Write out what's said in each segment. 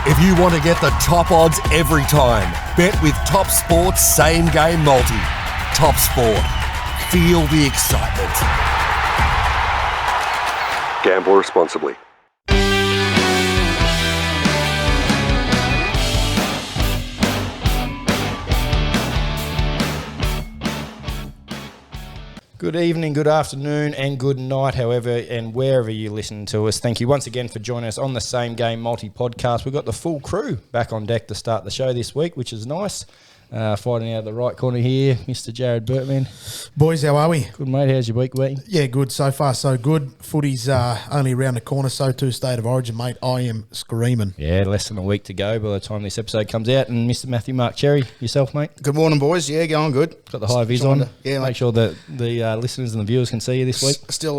If you want to get the top odds every time, bet with TopSport's Same Game Multi. TopSport. Feel the excitement. Gamble responsibly. Good evening, good afternoon, and good night, however, and wherever you listen to us. Thank you once again for joining us on the Same Game Multi podcast. We've got the full crew back on deck to start the show this week, which is nice. Fighting out of the right corner here, Mr. Jared Burtman. Boys, how are we? Good, mate. How's your week been? Yeah, good. So far, so good. Footy's only around the corner, so too State of Origin, mate. I am screaming. Yeah, less than a week to go by the time this episode comes out. And Mr. Matthew Mark Cherry, yourself, mate? Good morning, boys. Yeah, going good. Got the high vis on. Yeah, Make sure that the listeners and the viewers can see you this week. Still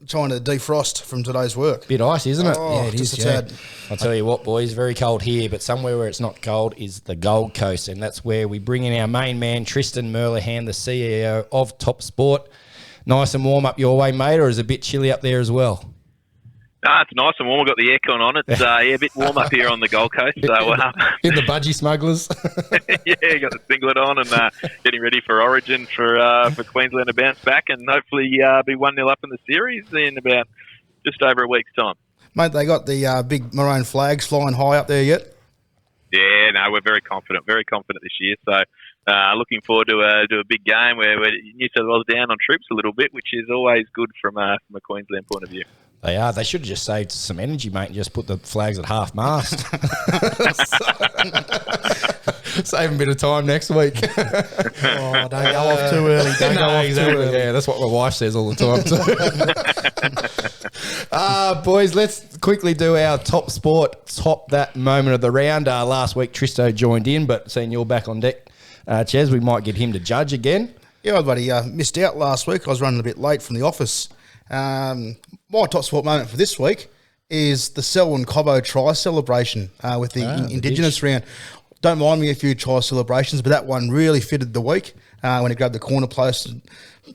trying to defrost from today's work. Bit icy, isn't it? Oh, Yeah, it just is, a yeah. tad. I'll tell you what, boys, very cold here, but somewhere where it's not cold is the Gold Coast, and that's where we bring in our main man, Tristan Merlehan, the CEO of TopSport. Nice and warm up your way, mate, or is it a bit chilly up there as well? It's nice and warm. We've got the aircon on. It's a bit warm up here on the Gold Coast. So, in the budgie smugglers. yeah, got the singlet on and getting ready for Origin for Queensland to bounce back and hopefully be 1-0 up in the series in about just over a week's time. Mate, they got the big maroon flags flying high up there yet? Yeah, no, we're very confident this year. So looking forward to a big game where New South Wales down on troops a little bit, which is always good from a Queensland point of view. They are. They should have just saved some energy, mate, and just put the flags at half mast. Save a bit of time next week. Oh, don't go off too early. Don't go off too early. Yeah, that's what my wife says all the time. Boys, let's quickly do our top sport, top that moment of the round. Last week, Tristo joined in, but seeing you're back on deck, Ches, we might get him to judge again. Yeah, buddy. Missed out last week. I was running a bit late from the office. My top sport moment for this week is the S.O.O and Cowboys try celebration with the Indigenous round. Don't mind me a few try celebrations, but that one really fitted the week when he grabbed the corner post and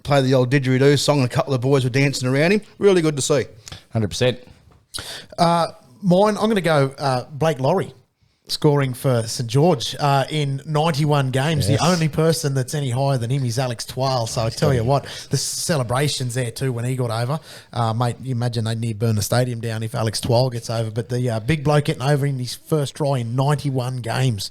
played the old didgeridoo song and a couple of boys were dancing around him. Really good to see. 100%. Mine, I'm going to go Blake Laurie scoring for St George in 91 games. Yes. The only person that's any higher than him is Alex Twal. So I tell you what, the celebrations there too when he got over. Mate, you imagine they'd near burn the stadium down if Alex Twal gets over. But the big bloke getting over in his first try in 91 games.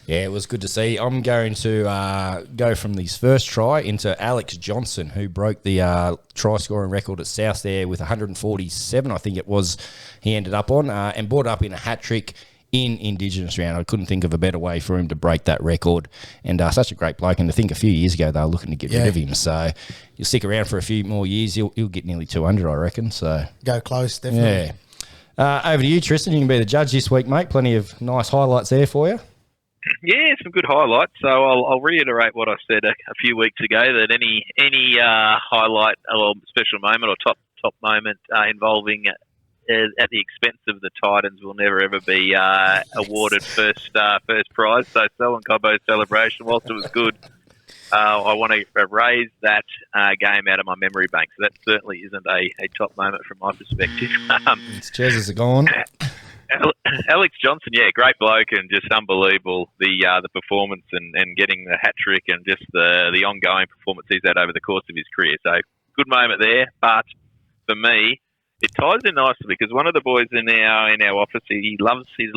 Yeah, it was good to see. I'm going to go from his first try into Alex Johnson, who broke the try-scoring record at South there with 147, I think it was, he ended up on, and brought up in a hat-trick in Indigenous round. I couldn't think of a better way for him to break that record. And such a great bloke. And I think a few years ago they were looking to get rid of him. So he'll stick around for a few more years. He'll get nearly 200, I reckon. So Go close, definitely. Yeah. Over to you, Tristan. You can be the judge this week, mate. Plenty of nice highlights there for you. Yeah, some good highlights. So I'll reiterate what I said a few weeks ago, that any highlight or special moment or top moment involving at the expense of the Titans will never ever be awarded first prize. So S.O.O and Cowboys celebration, whilst it was good, I want to raise that game out of my memory bank. So that certainly isn't a top moment from my perspective. It's Cheers are gone. Alex Johnson, yeah, great bloke and just unbelievable the performance and getting the hat trick and just the ongoing performance he's had over the course of his career. So good moment there, but for me, it ties in nicely because one of the boys in our office, he loves his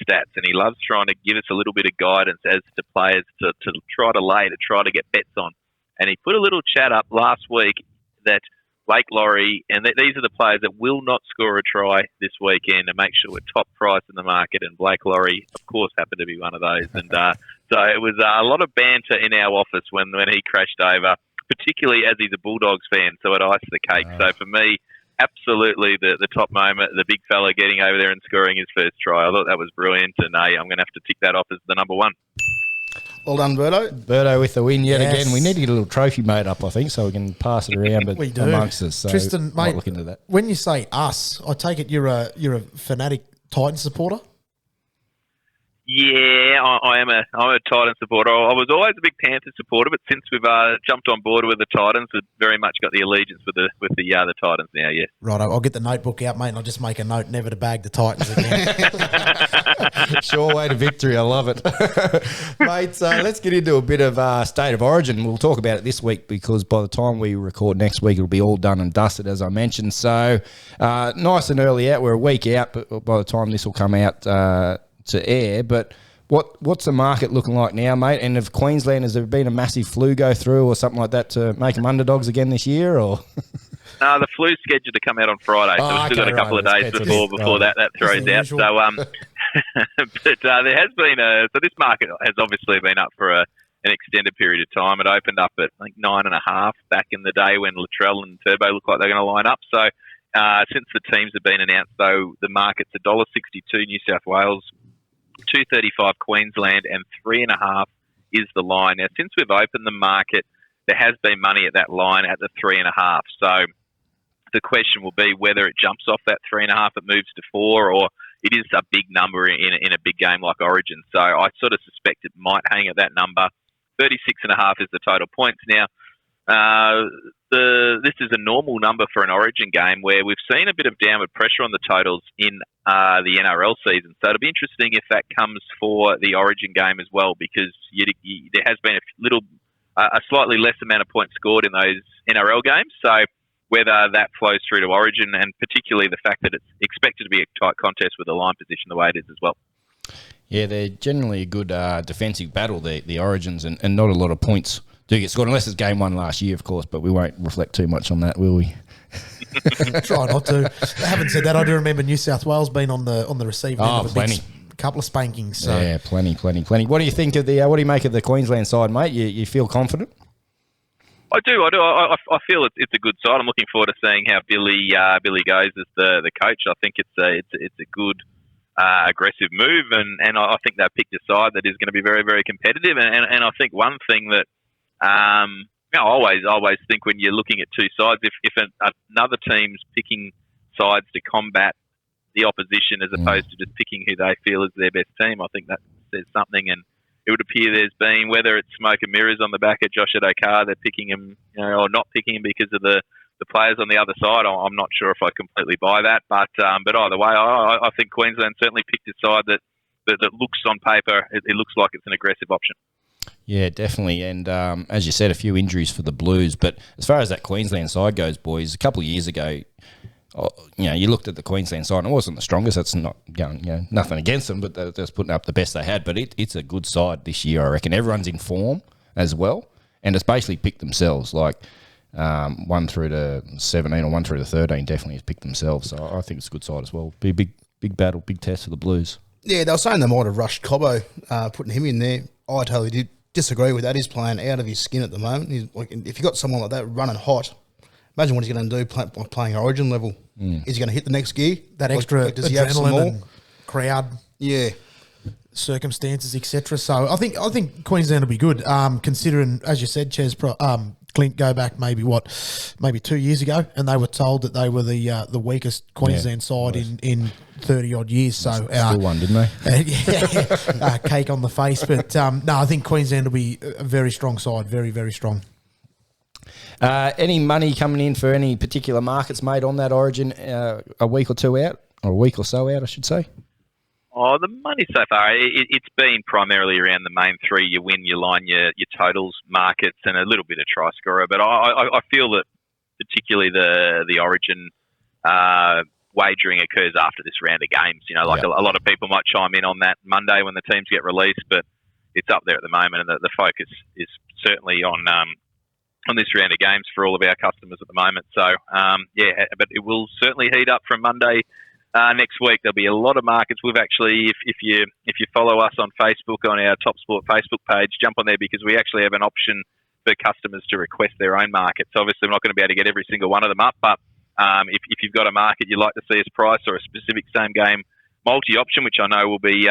stats and he loves trying to give us a little bit of guidance as to players to try to get bets on. And he put a little chat up last week that Blake Laurie, and these are the players that will not score a try this weekend and make sure we're top price in the market. And Blake Laurie, of course, happened to be one of those. And so it was a lot of banter in our office when he crashed over, particularly as he's a Bulldogs fan. So it iced the cake. So for me, absolutely the top moment, the big fella getting over there and scoring his first try. I thought that was brilliant, and I'm going to have to tick that off as the number one. Well done, Berto. Berto with the win yet Yes. again. We need to get a little trophy made up, I think, so we can pass it around We do. amongst us. So Tristan, might mate, look into that. when you say us, I take it you're a fanatic Titan supporter? Yeah, I'm a Titans supporter. I was always a big Panthers supporter, but since we've jumped on board with the Titans, we've very much got the allegiance with the Titans now. Yeah. Right, I'll get the notebook out, mate, and I'll just make a note never to bag the Titans again. Sure way to victory. I love it. Mate, so let's get into a bit of State of Origin. We'll talk about it this week because by the time we record next week, it'll be all done and dusted, as I mentioned. So nice and early out. We're a week out, but by the time this will come out to air, but what's the market looking like now, mate? And of Queensland, has there been a massive flu go through or something like that to make them underdogs again this year? Or the flu's scheduled to come out on Friday, so we've still got a couple of days before that throws out. So, but there has been so this market has obviously been up for an extended period of time. It opened up at I think 9.5 back in the day when Latrell and Turbo looked like they're going to line up. So since the teams have been announced, though, the market's $1.62 New South Wales, $2.35 Queensland, and 3.5 is the line. Now, since we've opened the market, there has been money at that line at the 3.5. So the question will be whether it jumps off that 3.5, it moves to 4, or it is a big number in a big game like Origin. So I sort of suspect it might hang at that number. 36.5 is the total points. Now, this is a normal number for an Origin game where we've seen a bit of downward pressure on the totals in the NRL season. So it'll be interesting if that comes for the Origin game as well, because there has been a slightly less amount of points scored in those NRL games. So whether that flows through to Origin, and particularly the fact that it's expected to be a tight contest with the line position the way it is as well. Yeah, they're generally a good defensive battle, the Origins, and not a lot of points do get scored, unless it's game one last year, of course, but we won't reflect too much on that, will we? Try not to. Having said that, I do remember New South Wales being on the receiving end of a plenty. Couple of spankings. So. Yeah, plenty. What do you think of what do you make of the Queensland side, mate? You feel confident? I do. I feel it's a good side. I'm looking forward to seeing how Billy goes as the coach. I think it's a good aggressive move, and I think they've picked a side that is going to be very, very competitive. And I think one thing that I always think when you're looking at two sides, if another team's picking sides to combat the opposition as opposed to just picking who they feel is their best team, I think that says something. And it would appear there's been, whether it's smoke and mirrors on the back of Josh Adokar, they're picking him, or not picking him because of the players on the other side. I'm not sure if I completely buy that, but either way, I think Queensland certainly picked a side that looks on paper, it looks like it's an aggressive option. Yeah, definitely. And as you said, a few injuries for the Blues. But as far as that Queensland side goes, boys, a couple of years ago, you looked at the Queensland side and it wasn't the strongest. That's not nothing against them, but they're just putting up the best they had. But it's a good side this year, I reckon. Everyone's in form as well. And it's basically picked themselves. Like 1 through to 17 or 1 through to 13 definitely has picked themselves. So I think it's a good side as well. Be a big battle, big test for the Blues. Yeah, they were saying they might have rushed Cobbo, putting him in there. I totally did disagree with that. He's playing out of his skin at the moment. He's like, if you got someone like that running hot, imagine what he's going to do playing Origin level. Is he going to hit the next gear? That extra does he have some more? and crowd, circumstances, etc. So I think Queensland will be good. Considering, as you said, Clint, go back maybe 2 years ago, and they were told that they were the weakest Queensland side in 30 odd years. So still won, didn't they? Cake on the face, but no, I think Queensland will be a very strong side, very, very strong. Any money coming in for any particular markets made on that Origin a week or two out, or a week or so out, I should say? Oh, the money so far, it's been primarily around the main three: your win, your line, your totals markets, and a little bit of try scorer. But I feel that particularly the Origin wagering occurs after this round of games. A lot of people might chime in on that Monday when the teams get released, but it's up there at the moment, and the focus is certainly on this round of games for all of our customers at the moment. So, but it will certainly heat up from Monday. Next week there'll be a lot of markets. We've actually, if you follow us on Facebook, on our TopSport Facebook page, jump on there, because we actually have an option for customers to request their own markets. Obviously, we're not going to be able to get every single one of them up, but if you've got a market you'd like to see us price, or a specific same game multi option, which I know will be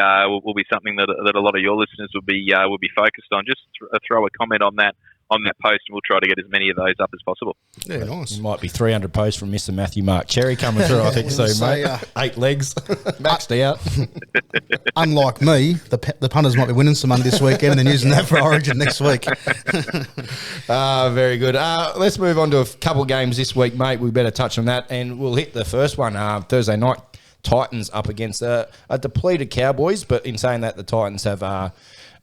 something that a lot of your listeners will be focused on, just throw a comment on that on that post, and we'll try to get as many of those up as possible. Yeah, nice. Might be 300 posts from Mr. Matthew Mark Cherry coming through, I think so, mate. 8 legs, maxed out. Unlike me, the punters might be winning some money this weekend and then using that for Origin next week. Very good. Let's move on to a couple of games this week, mate. We better touch on that, and we'll hit the first one Thursday night. Titans up against a depleted Cowboys, but in saying that, the Titans have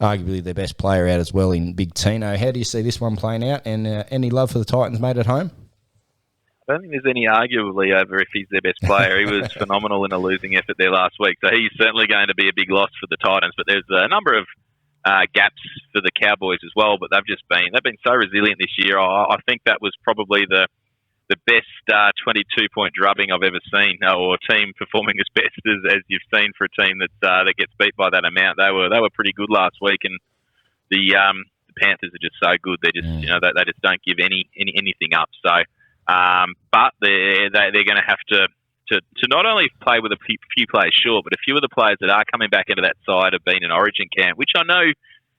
arguably their best player out as well in Big Tino. How do you see this one playing out, and any love for the Titans, mate, at home? I don't think there's any arguably over if he's their best player. He was phenomenal in a losing effort there last week, so he's certainly going to be a big loss for the Titans. But there's a number of gaps for the Cowboys as well. But they've been so resilient this year. I think that was probably the best 22-point drubbing I've ever seen, or a team performing as best as you've seen for a team that gets beat by that amount. They were pretty good last week, and the Panthers are just so good. They just they just don't give anything up. So, but they're going to have to not only play with a few players short, but a few of the players that are coming back into that side have been in Origin camp, which I know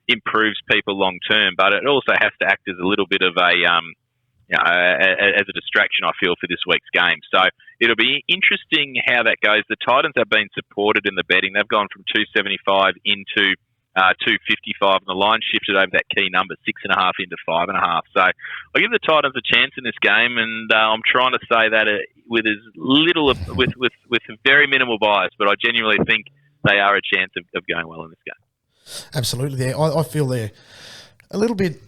improves people long term, but it also has to act as a little bit of as a distraction, I feel, for this week's game. So it'll be interesting how that goes. The Titans have been supported in the betting. They've gone from 275 into 255, and the line shifted over that key number, 6.5 into 5.5. So I give the Titans a chance in this game, and I'm trying to say that with as little with very minimal bias, but I genuinely think they are a chance of going well in this game. Absolutely. I feel they're a little bit,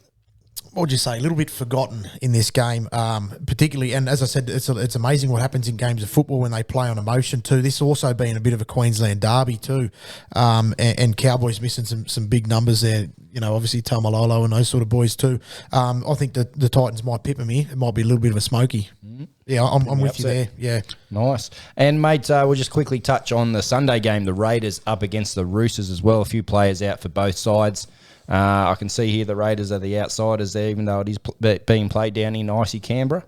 what would you say, a little bit forgotten in this game, particularly, and as I said, it's amazing what happens in games of football when they play on emotion too. This also being a bit of a Queensland derby too, and Cowboys missing some big numbers there, obviously Tamalolo and those sort of boys too. I think that the Titans might pip them here. It might be a little bit of a smoky. Yeah, I'm with you there. Yeah. Nice. And, mate, we'll just quickly touch on the Sunday game, the Raiders up against the Roosters as well. A few players out for both sides. I can see here the Raiders are the outsiders there, even though it is being played down in icy Canberra.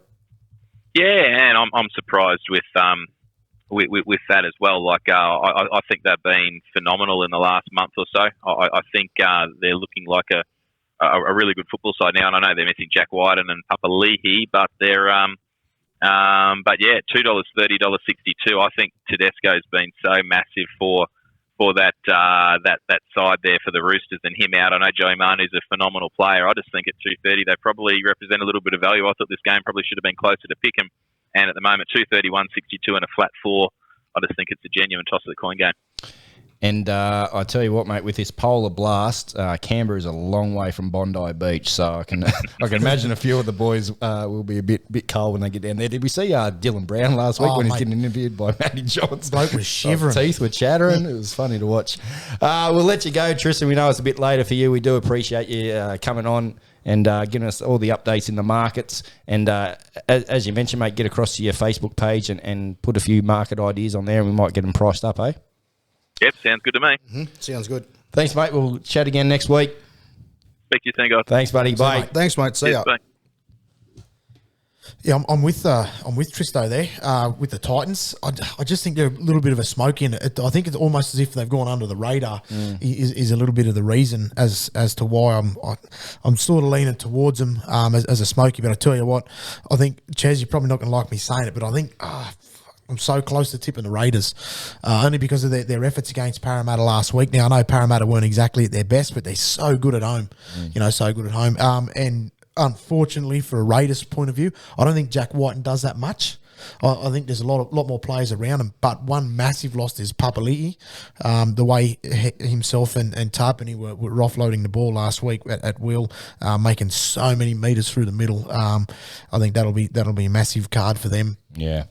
Yeah, and I'm surprised with that as well. Like I think they've been phenomenal in the last month or so. I think they're looking like a really good football side now. And I know they're missing Jack Wyden and Papali'i, but they're but yeah, $2, $30.62. I think Tedesco's been so massive for that side there for the Roosters and him out. I know Joey Manu's a phenomenal player. I just think at $2.30 they probably represent a little bit of value. I thought this game probably should have been closer to pick 'em, and at the moment $2.31.62 and a flat 4. I just think it's a genuine toss of the coin game. And I tell you what, mate, with this polar blast, Canberra is a long way from Bondi Beach, so I can imagine a few of the boys will be a bit cold when they get down there. Did we see Dylan Brown last week when he was getting interviewed by Matty Johnson? Bloke was shivering. Teeth were chattering. It was funny to watch. We'll let you go, Tristan. We know it's a bit later for you. We do appreciate you coming on and giving us all the updates in the markets. And as you mentioned, mate, get across to your Facebook page and put a few market ideas on there, and we might get them priced up, eh? Yep, sounds good to me. Mm-hmm. Sounds good. Thanks, mate. We'll chat again next week. Speak to you soon, guys. Thanks, buddy. Bye. Mate. Thanks, mate. See ya. Bye. Yeah, I'm with Tristo there with the Titans. I just think they're a little bit of a smoke in it. I think it's almost as if they've gone under the radar. Is a little bit of the reason as to why I'm sort of leaning towards them as a smoky. But I tell you what, I think Chaz, you're probably not going to like me saying it, but I think. I'm so close to tipping the Raiders, only because of their efforts against Parramatta last week. Now, I know Parramatta weren't exactly at their best, but they're so good at home, so good at home. And unfortunately, for a Raiders point of view, I don't think Jack Whiten does that much. I think there's a lot more players around him, but one massive loss is Papali'i. The way himself and Tarpany were offloading the ball last week at will, making so many metres through the middle. I think that'll be a massive card for them. Yeah.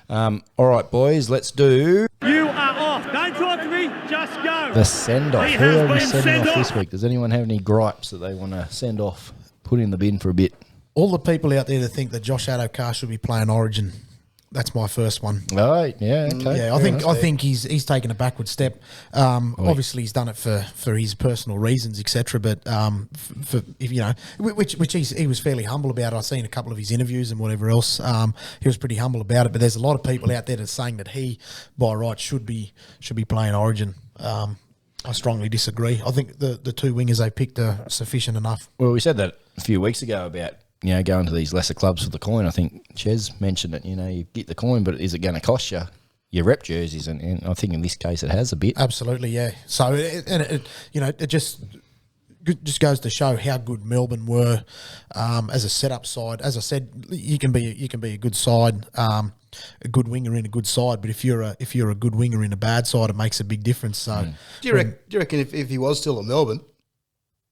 All right, boys, let's do... You are off. Don't talk to me. Just go. The send-off. He Who has are we been sending sent off off. this week? Does anyone have any gripes that they want to send off, put in the bin for a bit? All the people out there that think that Josh Adokar should be playing Origin, that's my first one. Oh, yeah, okay. Yeah, I think he's taken a backward step. Obviously, he's done it for his personal reasons, etc. But which he was fairly humble about. I've seen a couple of his interviews and whatever else. He was pretty humble about it. But there's a lot of people out there that are saying that he, by right, should be playing Origin. I strongly disagree. I think the two wingers they picked are sufficient enough. Well, we said that a few weeks ago about, going to these lesser clubs for the coin. I think Ches mentioned it. You get the coin, but is it going to cost you your rep jerseys? And I think in this case it has a bit. Absolutely, yeah. So, it just goes to show how good Melbourne were as a setup side. As I said, you can be a good side, a good winger in a good side, but if you're a good winger in a bad side, it makes a big difference. So, do you reckon if he was still at Melbourne,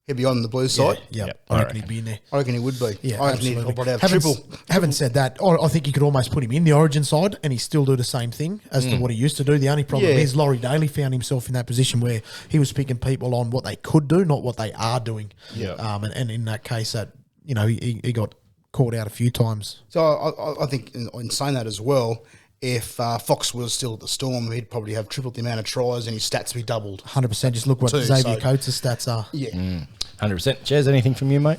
he'd be on the Blues side? Yeah, I reckon he'd be in there. I reckon he would be. Yeah, I reckon he'd probably have triple. Having said that, I think you could almost put him in the Origin side and he still do the same thing as to what he used to do. The only problem is Laurie Daly found himself in that position where he was picking people on what they could do, not what they are doing. Yeah. And in that case, that he got caught out a few times. So I think in saying that as well, if Fox was still at the Storm, he'd probably have tripled the amount of tries and his stats would be doubled. 100%. Just look what Xavier Coates' stats are. Yeah. 100%. Ches, anything from you, mate?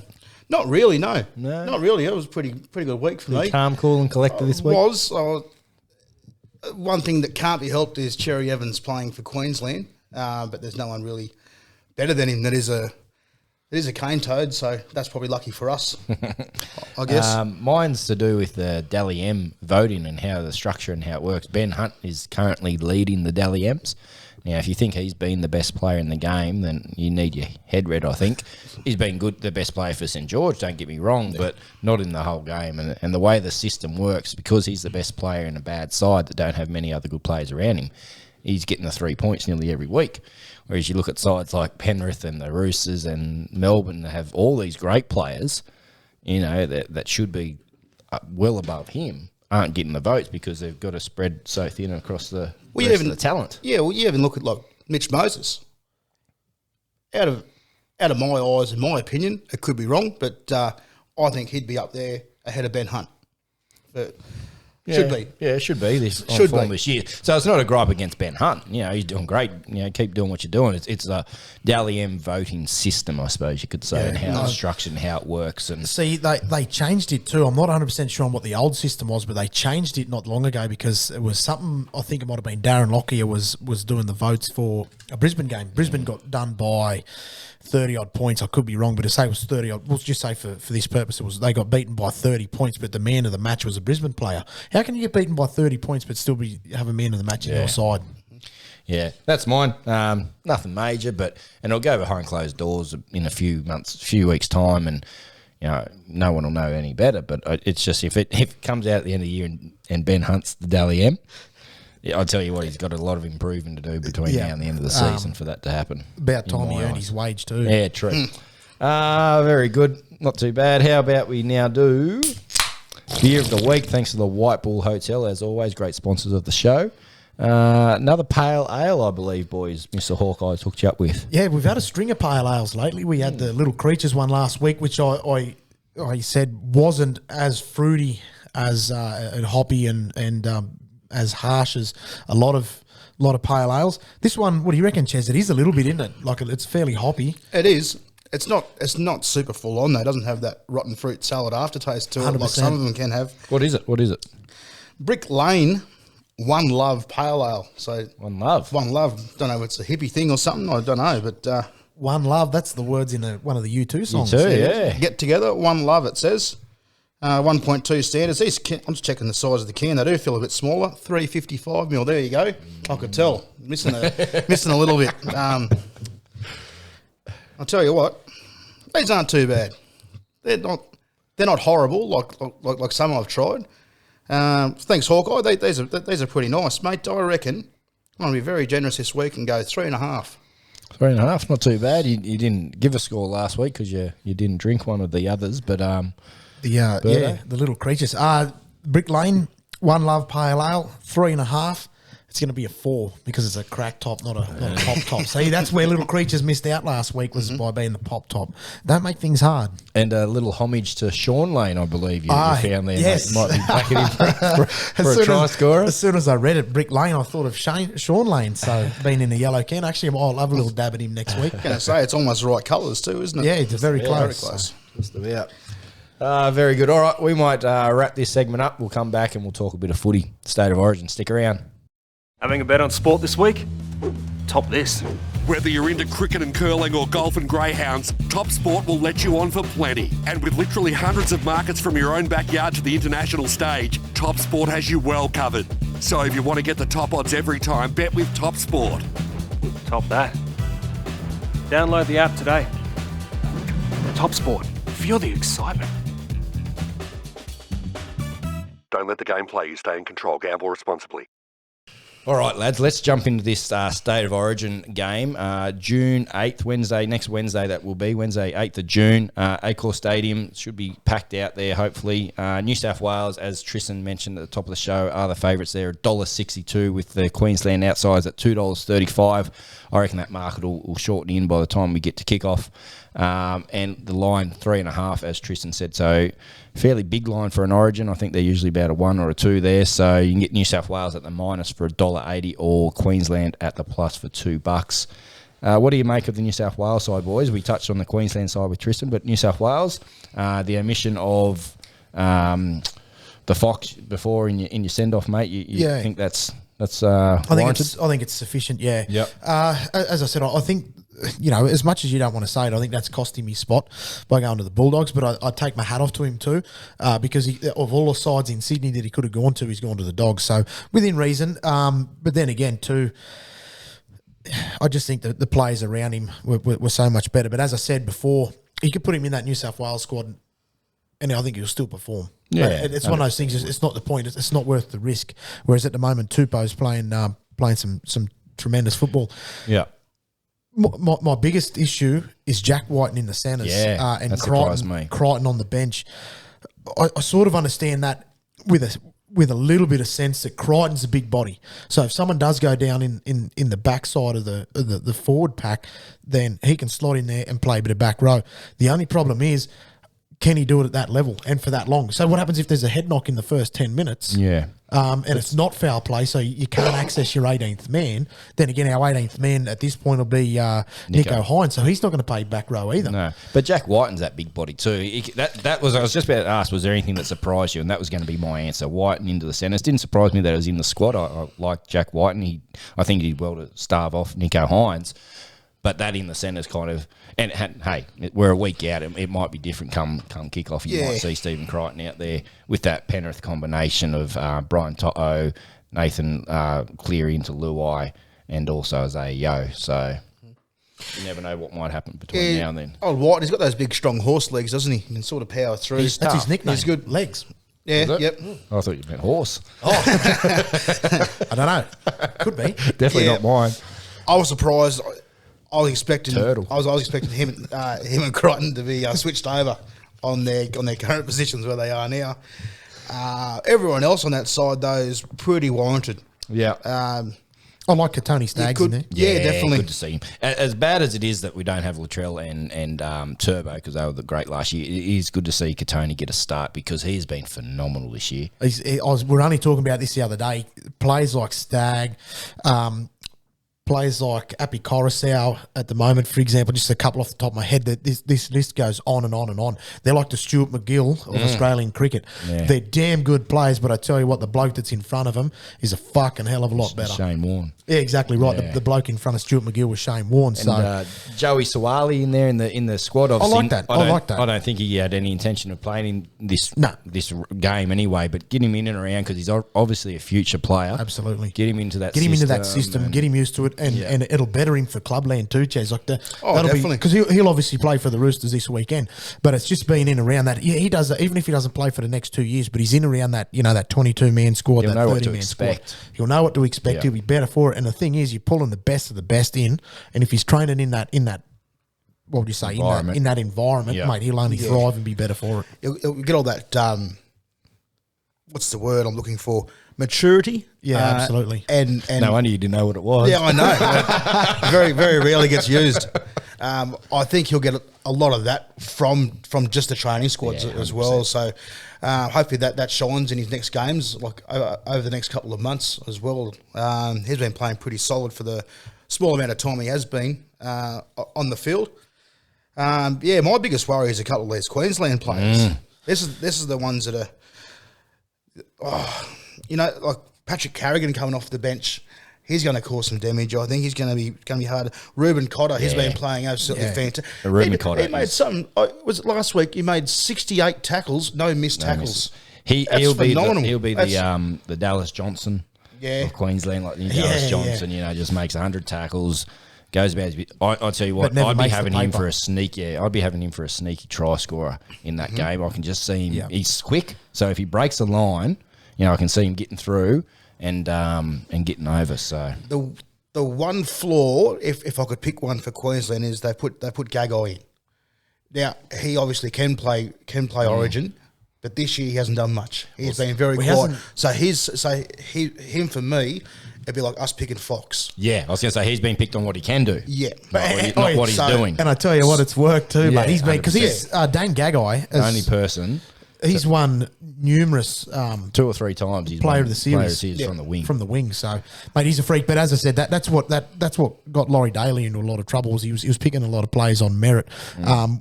Not really, no. Not really. It was a pretty good week for me. Calm, cool and collected this week? One thing that can't be helped is Cherry Evans playing for Queensland, but there's no one really better than him that is a cane toad, so that's probably lucky for us, I guess. Mine's to do with the Dally M voting and how the structure and how it works. Ben Hunt is currently leading the Dally M's. Now, if you think he's been the best player in the game, then you need your head read, I think. He's been the best player for St George, don't get me wrong, but not in the whole game. And the way the system works, because he's the best player in a bad side that don't have many other good players around him, he's getting the 3 points nearly every week. Whereas you look at sides like Penrith and the Roosters and Melbourne that have all these great players, that should be well above him, aren't getting the votes because they've got to spread so thin across the rest of the talent. Yeah, well, you even look at like Mitch Moses. Out of my eyes, in my opinion, it could be wrong, but I think he'd be up there ahead of Ben Hunt. But should be. Yeah, it should be this year. So it's not a gripe against Ben Hunt. He's doing great. Keep doing what you're doing. It's the Dally M voting system, I suppose you could say, and how it's structured and how it works. And see, they changed it too. I'm not 100% sure on what the old system was, but they changed it not long ago because it was something, I think it might have been Darren Lockyer was doing the votes for a Brisbane game. Brisbane got done by 30-odd points. I could be wrong, but to say it was 30-odd, we'll just say for this purpose, they got beaten by 30 points, but the man of the match was a Brisbane player. How can you get beaten by 30 points but still have a man of the match in your side? Yeah, that's mine. Nothing major, and it'll go behind closed doors in a few weeks' time, and no one will know any better. But it's just if it comes out at the end of the year and Ben Hunt's the Dally M, yeah, I'll tell you what, he's got a lot of improving to do between now and the end of the season for that to happen. About time he earned his wage too. Yeah, true. Very good. Not too bad. How about we now do Beer of the Week, thanks to the Whitebull Hotel, as always, great sponsors of the show. Another pale ale, I believe, boys, Mr. Hawkeye hooked you up with. Yeah, we've had a string of pale ales lately. We had the Little Creatures one last week, which I said wasn't as fruity as and hoppy and as harsh as a lot of pale ales. This one, what do you reckon, Ches? It is a little bit, isn't it? Like it's fairly hoppy. It is. It's not super full on though. It doesn't have that rotten fruit salad aftertaste to 100%. It like some of them can have. What is it? Brick Lane One Love Pale Ale. So One Love. Don't know if it's a hippie thing or something. I don't know, but One Love. That's the words in one of the U2 songs. U2, yeah. Get together. One Love. It says 1.2 standards. I'm just checking the size of the can. They do feel a bit smaller. 355 ml. There you go. I could tell missing a little bit. I'll tell you what. These aren't too bad. They're not horrible like some I've tried. Thanks, Hawkeye. These are pretty nice, mate. I reckon I'm going to be very generous this week and go 3.5. 3.5, not too bad. You didn't give a score last week because you didn't drink one of the others, but the Little Creatures. Brick Lane One Love Pale Ale 3.5. It's going to be a 4 because it's a crack top, not a pop top. See, that's where Little Creatures missed out last week was by being the pop top. Don't make things hard. And a little homage to Sean Lane, I believe you found there. Yes. Might be backing him for a try scorer. As soon as I read it, Brick Lane, I thought of Sean Lane. So being in the yellow can. Actually, I'll have a little dab at him next week. I'm going to say it's almost the right colours too, isn't it? Yeah, it's very close. Very close. Just about. Very good. All right, we might wrap this segment up. We'll come back and we'll talk a bit of footy. State of Origin. Stick around. Having a bet on sport this week? Top this. Whether you're into cricket and curling or golf and greyhounds, TopSport will let you on for plenty. And with literally hundreds of markets from your own backyard to the international stage, TopSport has you well covered. So if you want to get the top odds every time, bet with TopSport. Top that. Download the app today. TopSport. Feel the excitement. Don't let the game play you. Stay in control. Gamble responsibly. All right, lads, let's jump into this State of Origin game. June 8th, next Wednesday that will be, Wednesday 8th of June. Accor Stadium should be packed out there, hopefully. New South Wales, as Tristan mentioned at the top of the show, are the favourites there, $1.62 with the Queensland outsides at $2.35. I reckon that market will shorten in by the time we get to kick-off. And the line, 3.5, as Tristan said. So fairly big line for an Origin. I think they're usually about a 1 or a 2 there. So you can get New South Wales at the minus for $1.80 or Queensland at the plus for $2. What do you make of the New South Wales side, boys? We touched on the Queensland side with Tristan, but New South Wales, the omission of the Fox before in your send-off, mate, you think that's warranted? I think it's sufficient, yeah. Yep. As I said, I think, as much as you don't want to say it, I think that's cost him his spot by going to the Bulldogs. But I take my hat off to him too, because of all the sides in Sydney that he could have gone to, he's gone to the Dogs. So within reason. But then again, too, I just think that the players around him were so much better. But as I said before, he could put him in that New South Wales squad, and I think he'll still perform. Yeah, it's one of those things. It's not the point. It's not worth the risk. Whereas at the moment, Tupou's playing some tremendous football. Yeah. My biggest issue is Jack Whiten in the centres, and that surprised me. Crichton on the bench. I sort of understand that with a little bit of sense that Crichton's a big body. So if someone does go down in the backside of the forward pack, then he can slot in there and play a bit of back row. The only problem is, can he do it at that level and for that long? So what happens if there's a head knock in the first 10 minutes? Yeah. And it's not foul play, so you can't access your 18th man. Then again, our 18th man at this point will be Nico Hines, so he's not going to play back row either. No, but Jack Whiten's that big body too. I was just about to ask, was there anything that surprised you? And that was going to be my answer. Whiten into the centres. Didn't surprise me that it was in the squad. I like Jack Whiten. I think he did well to starve off Nico Hines. But that in the centres kind of, and hey, we're a week out. It might be different come kick-off. You might see Stephen Crichton out there with that Penrith combination of Brian To'o, Nathan Cleary into Luai, and also Isaiah Yeo. So you never know what might happen between now and then. Oh, White, he's got those big, strong horse legs, doesn't he? He can sort of power through. That's his nickname. He's good. Legs. Yeah, yep. I thought you meant horse. I don't know. Could be. Definitely not mine. I was surprised. I was expecting Turtle. I was expecting him and Crichton to be switched over on their current positions where they are now. Everyone else on that side though is pretty warranted. Yeah. I like Katoni Staggs in there. Yeah, definitely. Good to see him. As bad as it is that we don't have Latrell and Turbo because they were the great last year, it is good to see Katoni get a start because he's been phenomenal this year. We're only talking about this the other day. Players like Stagg, players like Api Coruscant at the moment, for example, just a couple off the top of my head, that this list goes on and on and on. They're like the Stuart McGill of Australian cricket. Yeah. They're damn good players, but I tell you what, the bloke that's in front of them is a fucking hell of a lot better. Shane Warne. Yeah, exactly right. Yeah. The bloke in front of Stuart McGill was Shane Warne. And Joey Sawali in there in the squad. I like that. I don't think he had any intention of playing in this game anyway. But get him in and around because he's obviously a future player. Absolutely. Get him into that. System. Get him used to it, and it'll better him for clubland too, Chaz. Definitely. Because he'll obviously play for the Roosters this weekend. But it's just been in around that. Yeah, he does that, even if he doesn't play for the next 2 years. But he's in around that. That 22-man squad, He'll that know what to 30-man squad. expect. He'll know what to expect. Yeah. He'll be better for it. And the thing is, you're pulling the best of the best in. And if he's training in that what would you say, in that environment, mate, he'll only thrive and be better for it. He'll get all that, what's the word I'm looking for? Maturity. Yeah, absolutely. And No wonder you didn't know what it was. Yeah, I know. Very, very rarely gets used. I think he'll get a lot of that from just the training squads as well. So hopefully that shines in his next games, like over the next couple of months as well. He's been playing pretty solid for the small amount of time he has been on the field. My biggest worry is a couple of these Queensland players. This is the ones that are, like Patrick Carrigan coming off the bench. He's going to cause some damage. I think he's going to be hard. Ruben Cotter, he's been playing absolutely fantastic. Ruben Cotter, he made something. Was it last week? He made 68 tackles, no missed tackles. He'll be phenomenal. the Dallas Johnson of Queensland, like the Dallas Johnson. You know, just makes 100 tackles. Goes about his bit. I tell you what, I'd be having him for a sneak. Yeah, I'd be having him for a sneaky try scorer in that game. I can just see him. Yeah. He's quick, so if he breaks the line, you know, I can see him getting through and getting over. So the one flaw, if I could pick one for Queensland, is they put Gagai in. Now he obviously can play Origin, but this year he hasn't done much. He's been very quiet. So him for me. It'd be like us picking Fox. Yeah, I was going to say he's been picked on what he can do. Yeah, not what he's doing. And I tell you what, it's worked too. But he's been because he's Dane Gagai, the only person. He's won numerous 2 or 3 times. He's player of the series from the wing. From the wing, so mate, he's a freak. But as I said, that's what got Laurie Daly into a lot of trouble. Was he was picking a lot of players on merit.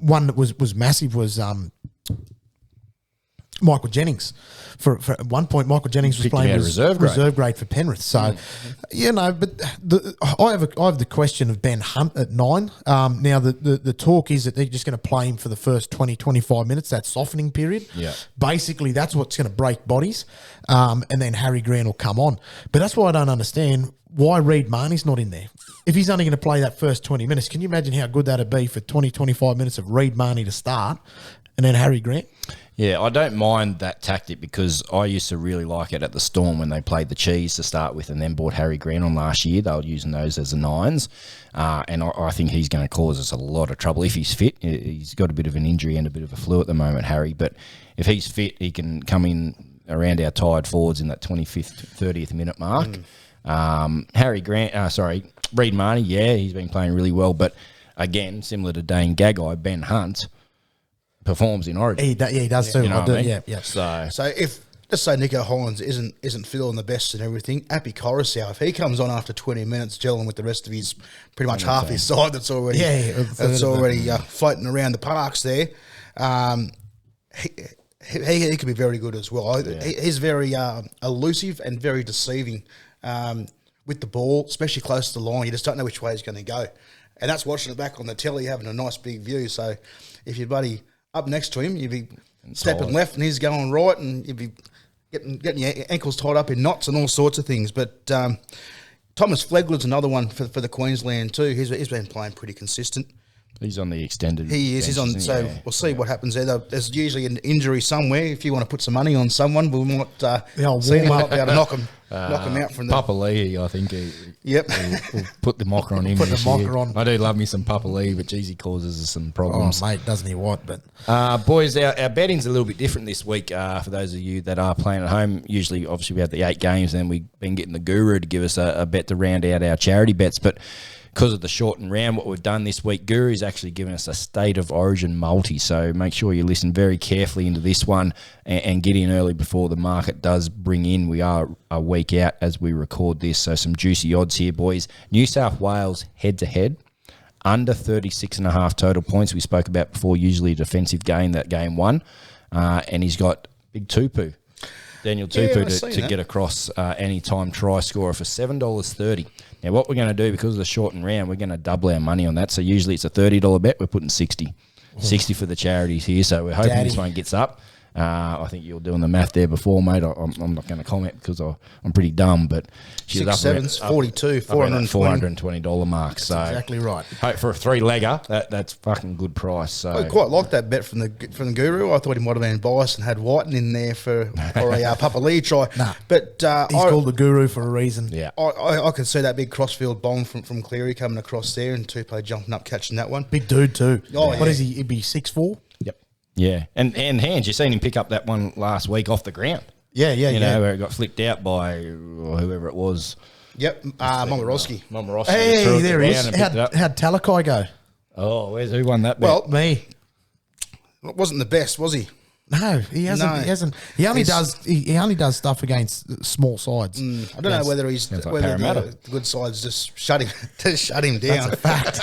One that was massive was Michael Jennings. For at one point, Michael Jennings was playing reserve grade for Penrith. So, you know, but I have the question of Ben Hunt at 9. Now, the talk is that they're just going to play him for the first 20, 25 minutes, that softening period. Yeah. Basically, that's what's going to break bodies. And then Harry Grant will come on. But that's why I don't understand why Reid Marnie's not in there. If he's only going to play that first 20 minutes, can you imagine how good that'd be for 20, 25 minutes of Reid Marnie to start and then Harry Grant? Yeah, I don't mind that tactic because I used to really like it at the Storm when they played the cheese to start with and then brought Harry Grant on last year. They were using those as the 9s. And I think he's going to cause us a lot of trouble if he's fit. He's got a bit of an injury and a bit of a flu at the moment, Harry. But if he's fit, he can come in around our tired forwards in that 25th, 30th minute mark. Harry Grant, Reid Marnie, he's been playing really well. But again, similar to Dane Gagai, Ben Hunt performs in Origin. He does too. You know what I mean? Yeah. So if let's say Nico Hollins isn't feeling the best and everything, Api Coruscant, if he comes on after 20 minutes, gelling with the rest of his pretty much half his side that's already floating around the parks there, he could be very good as well. He's very elusive and very deceiving with the ball, especially close to the line. You just don't know which way he's going to go, and that's watching it back on the telly, having a nice big view. So if your buddy up next to him, you'd be stepping left and he's going right, and you'd be getting your ankles tied up in knots and all sorts of things. But Thomas Flegler's another one for the Queensland too. He's been playing pretty consistent. He's on the extended. He is. He's on. So we'll see what happens there. There's usually an injury somewhere. If you want to put some money on someone, we might see him up, be able to knock him out from the. Papa Lee, I think. Yep. We'll put the mocker on him. Put the mocker on. I do love me some Papa Lee, but geez, he causes us some problems. Oh, mate, doesn't he what? But boys, our betting's a little bit different this week. For those of you that are playing at home, usually, obviously, we have the 8 games, and then we've been getting the Guru to give us a bet to round out our charity bets, but. Because of the shortened round, what we've done this week, Guru's actually given us a State of Origin multi, so make sure you listen very carefully into this one and get in early before the market does bring in. We are a week out as we record this, so some juicy odds here, boys. New South Wales head-to-head, under 36.5 total points. We spoke about before, usually a defensive game, that game won, and he's got big Tupu. Daniel Tupu to get across anytime try scorer for $7.30. Now, what we're going to do, because of the shortened round, we're going to double our money on that. So usually it's a $30 bet. We're putting 60. 60 for the charities here. So we're hoping this one gets up. I think you were doing the math there before, mate. I'm not going to comment because I'm pretty dumb, but she's 6 sevens, 42, $420 mark. So exactly right. For a 3-legger, that's fucking good price. So I quite like that bet from the Guru. I thought he might have been biased and had Whiten in there for a Papa Lee try. Nah, but he's called the Guru for a reason. Yeah, I could see that big crossfield bomb from Cleary coming across there, and Tupu jumping up catching that one. Big dude too. Oh, what is he? He'd be 6'4". Yeah, and hands. You've seen him pick up that one last week off the ground. Yeah. You know, where it got flicked out by whoever it was. Yep, Momorowski. Hey, there he is. How'd Talakai go? Oh, who won that bet? Well, me. It wasn't the best, was he? No, he hasn't. No. He hasn't. He only does stuff against small sides. I don't know whether the good sides just shut him down. That's a fact.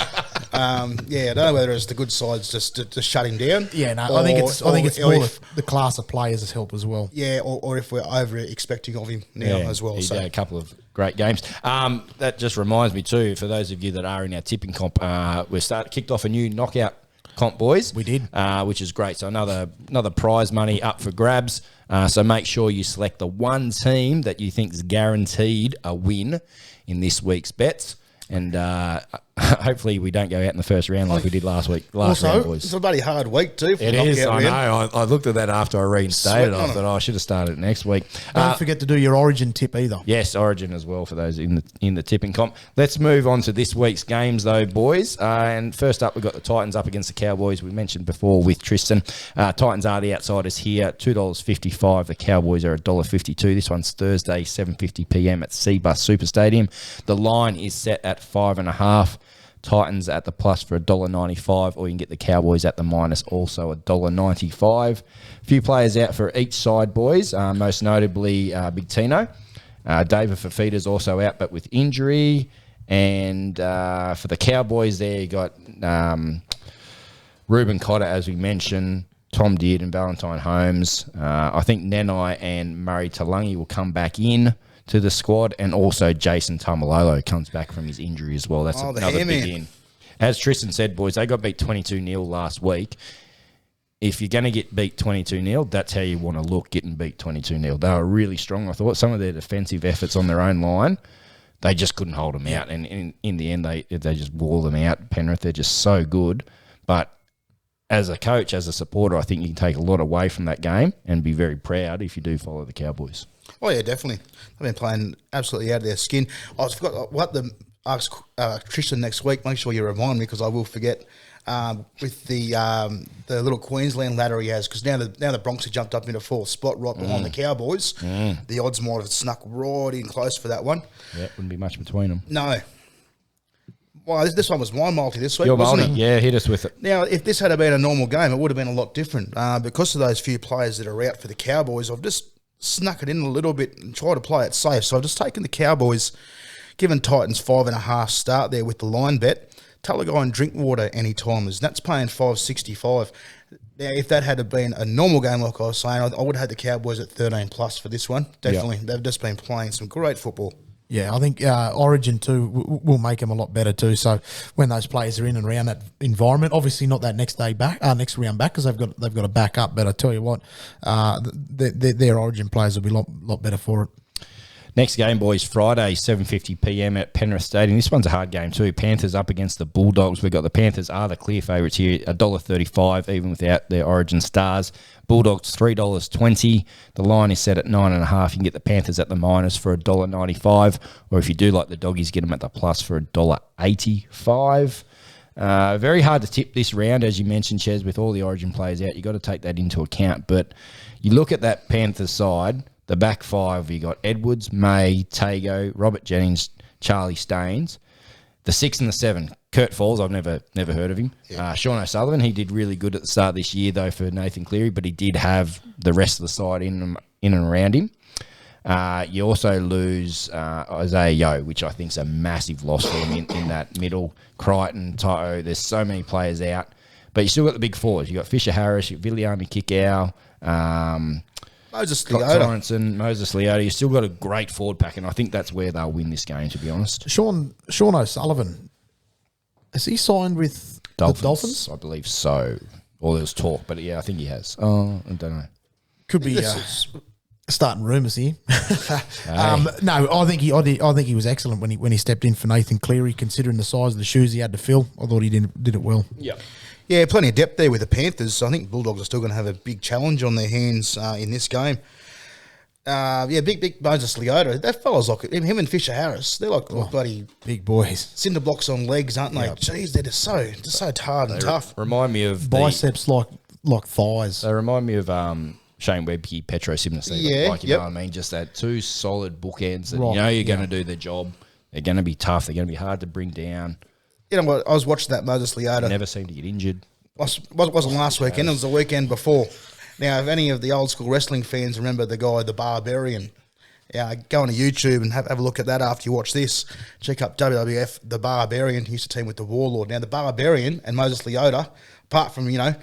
I don't know whether it's the good sides just to shut him down. Yeah, no, I think it's more the class of players has helped as well. Yeah, or if we're over expecting of him now as well. He So had a couple of great games. That just reminds me too, for those of you that are in our tipping comp, we kicked off a new knockout comp, boys. We did, which is great. So another prize money up for grabs. So make sure you select the one team that you think is guaranteed a win in this week's bets. And hopefully we don't go out in the first round like we did last week. Round, boys. It's a bloody hard week too. For it is. I know. I looked at that after I reinstated. I thought, I should have started next week. Don't forget to do your Origin tip either. Yes, Origin as well for those in the tipping comp. Let's move on to this week's games, though, boys. And first up, we've got the Titans up against the Cowboys. We mentioned before with Tristan. Titans are the outsiders here, $2.55. The Cowboys are $1.52. This one's Thursday, 7:50 p.m. at Seabus Super Stadium. The line is set at 5.5. Titans at the plus for $1.95, or you can get the Cowboys at the minus, also $1.95. A few players out for each side, boys. Most notably, Big Tino. David Fafita's also out, but with injury. And for the Cowboys there, you got Ruben Cotter, as we mentioned, Tom Deard and Valentine Holmes. I think Nenai and Murray Talangi will come back in to the squad, and also Jason Tamalolo comes back from his injury as well. That's another big in. As Tristan said, boys, they got beat 22-0 last week. If you're going to get beat 22-0, that's how you want to look, getting beat 22-0. They were really strong. I thought some of their defensive efforts on their own line, they just couldn't hold them out. And in the end, they just wore them out. Penrith, they're just so good. But as a coach, as a supporter, I think you can take a lot away from that game and be very proud if you do follow the Cowboys. Oh, yeah, definitely. They've been playing absolutely out of their skin. I forgot what to ask Tristan next week. Make sure you remind me, because I will forget, with the little Queensland ladder he has, because now the Bronx have jumped up into fourth spot right behind the Cowboys. The odds might have snuck right in close for that one. Yeah, wouldn't be much between them. No. Well, this one was my multi this week, Your wasn't multi, it? yeah, hit us with it. Now, if this had been a normal game, it would have been a lot different. Because of those few players that are out for the Cowboys, I've just snuck it in a little bit and tried to play it safe. So I've just taken the Cowboys, given Titans 5.5 start there with the line bet. Talagai and Drinkwater anytimers. That's paying $5.65. Now, if that had been a normal game like I was saying, I would have had the Cowboys at 13 plus for this one. Definitely. Yep. They've just been playing some great football. Yeah, I think Origin too will make them a lot better too. So when those players are in and around that environment, obviously not that next round back, because they've got to back up. But I tell you what, their Origin players will be a lot better for it. Next game, boys, Friday, 7:50 p.m. at Penrith Stadium. This one's a hard game too. Panthers up against the Bulldogs. We've got the Panthers are the clear favourites here, $1.35, even without their Origin stars. Bulldogs, $3.20. The line is set at 9.5. You can get the Panthers at the minus for $1.95, or if you do like the Doggies, get them at the plus for $1.85. Very hard to tip this round, as you mentioned, Ches, with all the Origin players out. You've got to take that into account. But you look at that Panthers side, the back five, you got Edwards, May, Tago, Robert Jennings, Charlie Staines. The 6 and the 7, Kurt Falls, I've never heard of him. Yeah. Sean O'Sullivan, he did really good at the start of this year, though, for Nathan Cleary, but he did have the rest of the side in and around him. You also lose Isaiah Yeo, which I think is a massive loss for him in that middle. Crichton, Toto, there's so many players out. But you still got the big fours. You got Fisher Harris, you got Viliami Kikau, Moses Leota. Moses Leota. You still got a great forward pack, and I think that's where they'll win this game, to be honest. Sean O'Sullivan, has he signed with the Dolphins? I believe so. Or there was talk, but yeah, I think he has. Oh, I don't know. Could be starting rumours here. No, I think he was excellent when he stepped in for Nathan Cleary, considering the size of the shoes he had to fill. I thought he did it well. Yeah. Yeah, plenty of depth there with the Panthers. I think Bulldogs are still going to have a big challenge on their hands in this game. Big Moses Leota. That fella's like him and Fisher Harris. They're like bloody big boys. Cinder blocks on legs, aren't they? Yep. Jeez, they're just so hard and tough. Remind me of biceps like thighs. They remind me of Shane Webke, Petro Simness. Yeah, like, you know what I mean? Just that two solid bookends that you know you're going to do the job. They're going to be tough. They're going to be hard to bring down. You know what? I was watching that Moses Leota. Never seemed to get injured. Wasn't last weekend. It was the weekend before. Now, if any of the old school wrestling fans remember the guy, the Barbarian, go on to YouTube and have a look at that after you watch this. Check up WWF, the Barbarian. He used to team with the Warlord. Now, the Barbarian and Moses Leota, apart from, a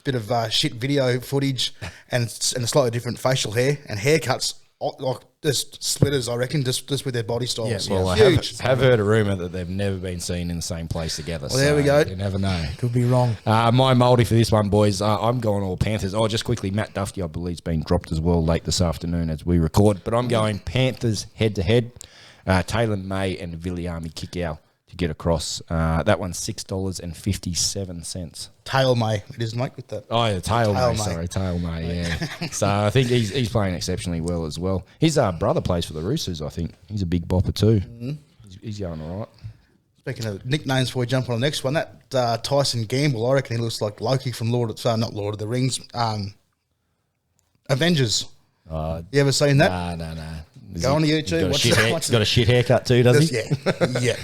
bit of shit video footage and a slightly different facial hair and haircuts, like just splitters, I reckon, just with their body styles. Yeah, well, I have heard a rumour that they've never been seen in the same place together. Well, there we go. You never know. Could be wrong. My multi for this one, boys, I'm going all Panthers. Oh, just quickly, Matt Duffy, I believe, has been dropped as well late this afternoon as we record. But I'm going Panthers head-to-head. Taylor May and Viliami Kikau to get across. That one's $6.57. Tail May, it is, mate, with that. Oh, yeah, Tail May, yeah. So I think he's playing exceptionally well as well. His brother plays for the Roosters, I think. He's a big bopper too. Mm-hmm. He's going all right. Speaking of nicknames, before we jump on the next one, that Tyson Gamble, I reckon he looks like Loki from not Lord of the Rings, Avengers. You ever seen that? No. Go on to YouTube. He's got a shit haircut too, does he? Yeah.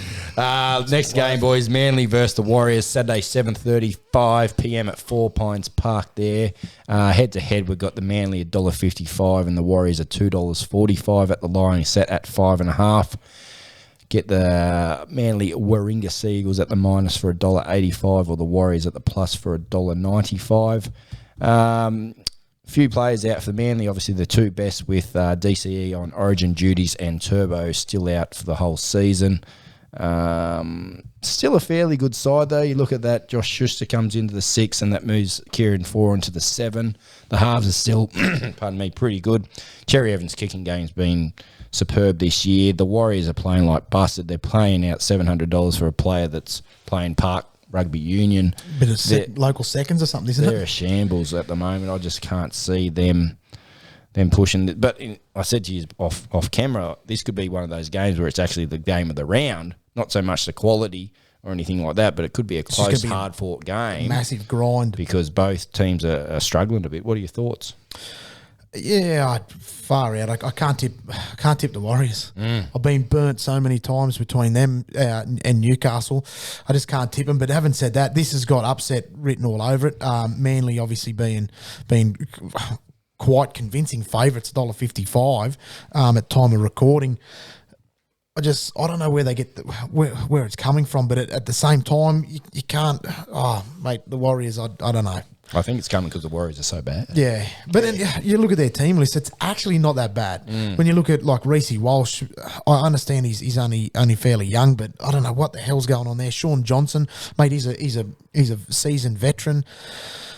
Next game, boys. Manly versus the Warriors. Saturday, 7:35 p.m. at 4 Pines Park there. Head-to-head, we've got the Manly $1.55 and the Warriors at $2.45 at the line. Set at 5.5. Get the Manly Warringah Seagulls at the minus for $1.85 or the Warriors at the plus for $1.95. Few players out for the Manly, obviously the two best with DCE on origin duties and Turbo still out for the whole season. Still a fairly good side though. You look at that, Josh Schuster comes into the 6 and that moves Kieran Four into the 7. The halves are still, pardon me, pretty good. Cherry Evans' kicking game's been superb this year. The Warriors are playing like busted. They're paying out $700 for a player that's playing park rugby union. Bit of local seconds or something, isn't they're a shambles at the moment. I just can't see them pushing. But I said to you off camera, this could be one of those games where it's actually the game of the round, not so much the quality or anything like that, but it could be a close, hard-fought game. Massive grind. Because both teams are struggling a bit. What are your thoughts? Yeah, far out. I can't tip the Warriors. I've been burnt so many times between them and Newcastle. I just can't tip them. But having said that, this has got upset written all over it. Manly obviously being quite convincing favourites, $1.55 at time of recording. I don't know where they get where it's coming from, but at the same time, you can't. Oh, mate, the Warriors. I don't know. I think it's coming because the Warriors are so bad. Yeah, but then you look at their team list; it's actually not that bad. When you look at like Reece Walsh, I understand he's only fairly young, but I don't know what the hell's going on there. Sean Johnson, mate, he's a seasoned veteran.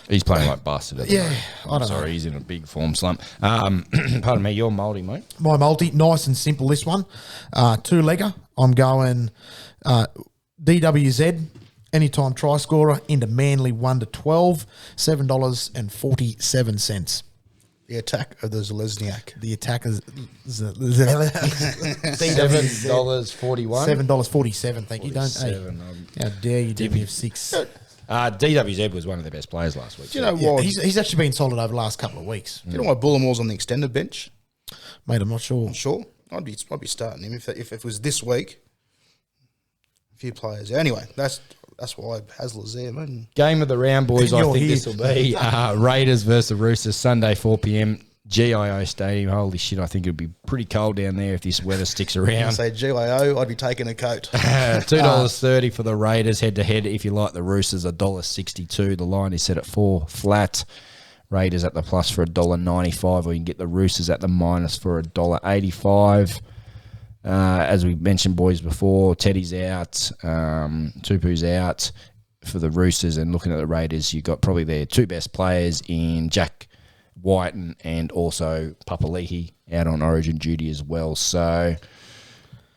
He's playing like busted. I don't know. He's in a big form slump. Pardon me, your multi, mate. My multi, nice and simple. This one, 2-legger. I'm going DWZ. Anytime try scorer into Manly 1-12, $7.47. The attack of the Zalesniak. The attack is $7.41. $7.47. Thank you. Don't. How dare you give me 6? DWZ was one of the best players last week. Do you know what? He's actually been solid over the last couple of weeks. Do you know why Bullamore's on the extended bench? Mate, I'm not sure. Not sure. I'd be starting him if it was this week. A few players. Anyway, that's why Hasler's there, man. Game of the round, boys. I think this will be Raiders versus the Roosters, Sunday, 4 p.m. GIO Stadium. Holy shit, I think it'll be pretty cold down there if this weather sticks around. I say GIO, I'd be taking a coat. $2.30 for the Raiders head-to-head. If you like the Roosters, $1.62. The line is set at 4 flat. Raiders at the plus for $1.95, or you can get the Roosters at the minus for $1.85. As we mentioned, boys, before, Teddy's out, Tupu's out for the Roosters, and looking at the Raiders, you've got probably their two best players in Jack Whiten and also Papali'i out on origin duty as well. So,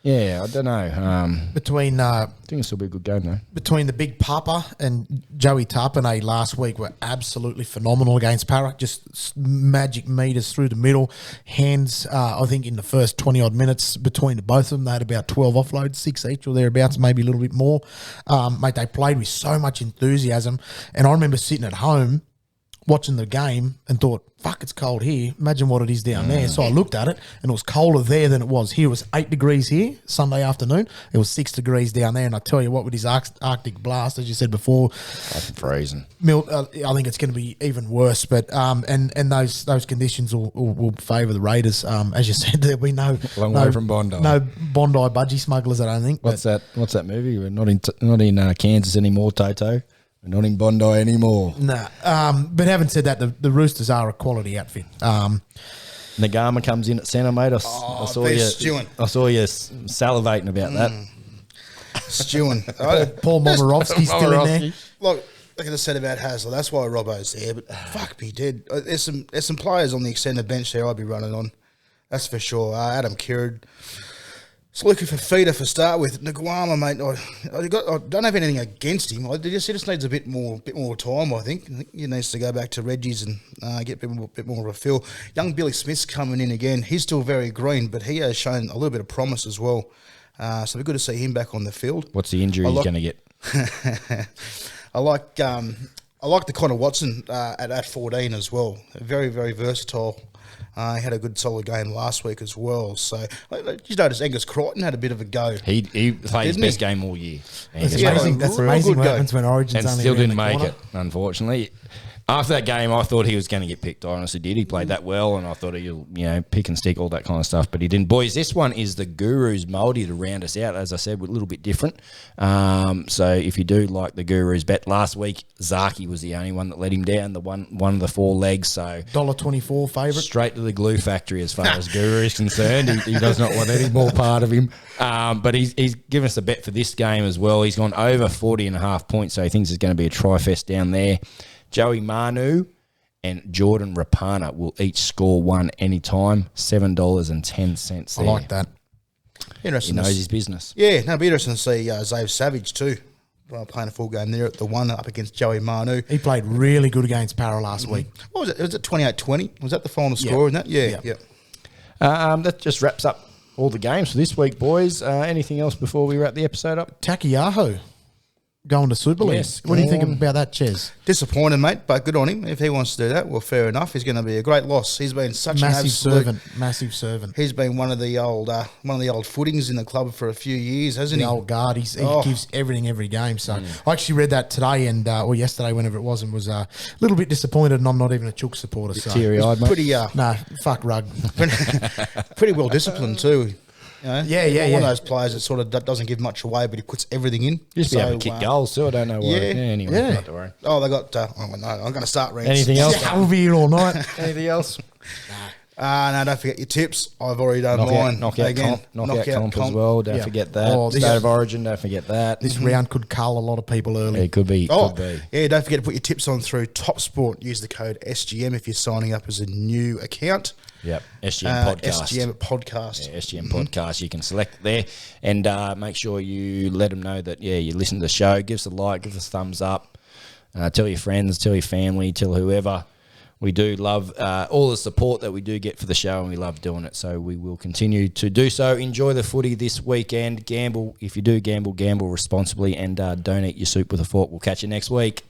yeah, I don't know. I think this will be a good game, though. Between the big Papa and Joey Tarpanay last week were absolutely phenomenal against Para. Just magic meters through the middle. Hands, I think, in the first 20-odd minutes between the both of them, they had about 12 offloads, 6 each or thereabouts, maybe a little bit more. Mate, they played with so much enthusiasm. And I remember sitting at home watching the game and thought, fuck, it's cold here. Imagine what it is down there. So I looked at it, and it was colder there than it was here. It was 8 degrees here Sunday afternoon. It was 6 degrees down there. And I tell you what, with his Arctic blast, as you said before, Fucking freezing. I think it's going to be even worse. But and those conditions will favour the Raiders. As you said, there'll be no way from Bondi. No Bondi budgie smugglers, I don't think. What's that movie? We're not in Kansas anymore, Toto. We're not in Bondi anymore. Nah. But having said that, the Roosters are a quality outfit. Nagama comes in at centre, mate. I saw you salivating about that. Stewing. Paul Momirovski's still in there. Look, like I said about Hasler, that's why Robbo's there. But fuck me dead. There's some players on the extended bench there I'd be running on. That's for sure. Adam Kirard. It's looking for feeder for start with. Nguama, mate, I don't have anything against him. He just needs a bit more time, I think. I think he needs to go back to Reggie's and get a bit more of a feel. Young Billy Smith's coming in again. He's still very green, but he has shown a little bit of promise as well. So it'll be good to see him back on the field. What's the injury he's going to get? I like the Connor Watson at 14 as well. Very, very versatile. He had a good solid game last week as well. So you notice Angus Crichton had a bit of a go. He played his best game all year. That's amazing. That's amazing what happens when Origin's and only still around didn't the make corner. it, unfortunately. After that game, I thought he was going to get picked. I honestly did. He played that well, and I thought he'll, pick and stick, all that kind of stuff, but he didn't. Boys, this one is the Gurus Mouldy to round us out. As I said, we're a little bit different. So if you do like the Gurus bet, last week, Zaki was the only one that let him down, the one of the 4 legs. So $1.24 favourite. Straight to the glue factory as far as Guru is concerned. He does not want any more part of him. But he's given us a bet for this game as well. He's gone over 40.5 points, so he thinks there's going to be a tri-fest down there. Joey Manu and Jordan Rapana will each score one anytime, $7.10 there. I like that. Interesting. He knows his business. Yeah, no, it'll be interesting to see Zave Savage too. Playing a full game there at the one up against Joey Manu. He played really good against Para last week. What was it? Was it 28-20? Was that the final score in that? Yeah. That just wraps up all the games for this week, boys. Anything else before we wrap the episode up? Takiyaho going to Super League. Yes, what do you think about that, Ches? Disappointed, mate, but good on him. If he wants to do that, well, fair enough. He's going to be a great loss. He's been such massive servant. He's been one of the old footings in the club for a few years, hasn't he? The old guard. He gives everything every game. So I actually read that today or yesterday, whenever it was, and was a little bit disappointed. And I'm not even a Chook supporter. So teary-eyed, mate. Pretty fuck rug. pretty well disciplined too. Yeah. One of those players that sort of doesn't give much away, but he puts everything in. Just be able to kick goals too. I don't know why. Anyway, not to worry. Oh, they got. I'm going to start rants. Anything else? I'll be here all night. Anything else? No, don't forget your tips. I've already done mine. Knockout comp as well. Don't forget that. State of Origin. Don't forget that. This round could cull a lot of people early. It could be. Don't forget to put your tips on through TopSport. Use the code SGM if you're signing up as a new account. Yep, SGM Podcast. SGM Podcast. Yeah, SGM Podcast. You can select there and make sure you let them know that, you listen to the show. Give us a like, give us a thumbs up. Tell your friends, tell your family, tell whoever. We do love all the support that we do get for the show, and we love doing it. So we will continue to do so. Enjoy the footy this weekend. Gamble. If you do gamble, gamble responsibly, and don't eat your soup with a fork. We'll catch you next week.